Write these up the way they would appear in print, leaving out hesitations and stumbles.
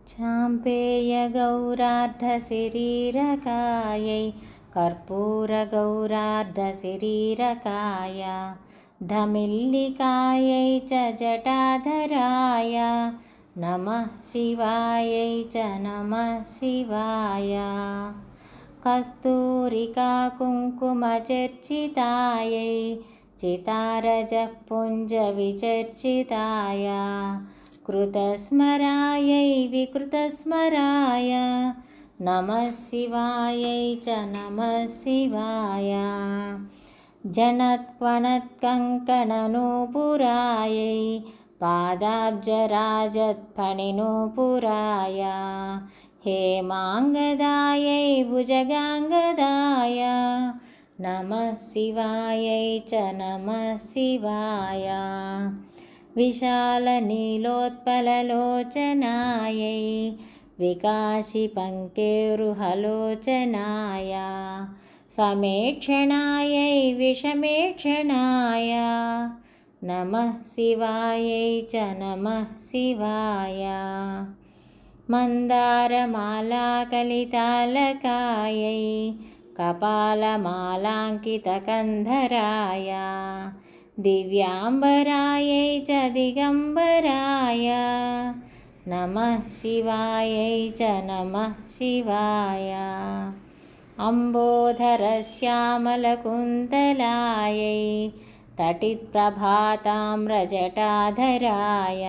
चाम्पेयगौरार्धशरीरकायै कर्पूरगौरार्धशरीरकाय धमिल्लिकायै च जटाधराय नमः शिवायै च नमः शिवाय। कस्तूरिकाकुङ्कुमचर्चितायै चितारजपुञ्जविचर्चिताय कृतस्मरायै विकृतस्मराय नमः शिवायै च नमः शिवाय। जणत्वणत्कङ्कणनूपुरायै पादाब्जराजत्फणिनूपुराय हेमाङ्गदायै भुजगाङ्गदाय नमः शिवायै च नमः शिवाय। विशालनीलोत्पललोचनायै विकासिपङ्केरुहलोचनाय समेक्षणायै विषमेक्षणाय नमः शिवायै च नमः शिवाय। मन्दारमालाकलितालकायै कपालमालाङ्कितकन्धराय दिव्याम्बरायै च दिगम्बराय नमः शिवायै च नमः शिवाय। अम्बोधरश्यामलकुन्तलायै तटित्प्रभाताम्रजटाधराय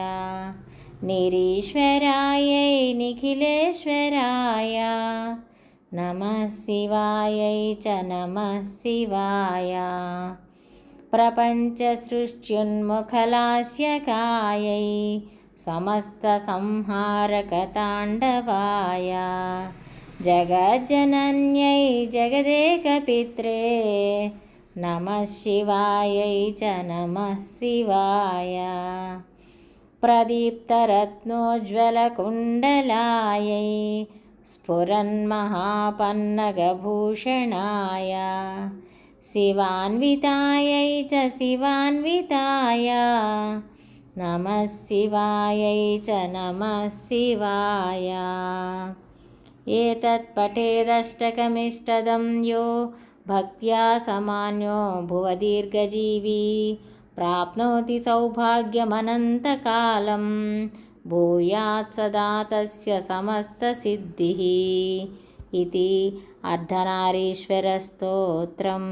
निरीश्वरायै निखिलेश्वराय नमः शिवायै च नमः शिवाय। प्रपञ्चसृष्ट्युन्मुखलास्यकायै समस्तसंहारकताण्डवाय जगज्जनन्यै जगदेकपित्रे नमः शिवायै च नमः शिवाय। प्रदीप्तरत्नोज्ज्वलकुण्डलायै स्फुरन्महापन्नगभूषणाय शिवान्वितायै च शिवान्विताय नमः शिवायै च नमः शिवाय। एतत् पठेदष्टकमिष्टदं यो भक्त्या समान्यो भुवदीर्घजीवी प्राप्नोति सौभाग्यमनन्तकालं भूयात् सदा तस्य समस्तसिद्धिः इति अर्धनारीश्वरस्तोत्रम्।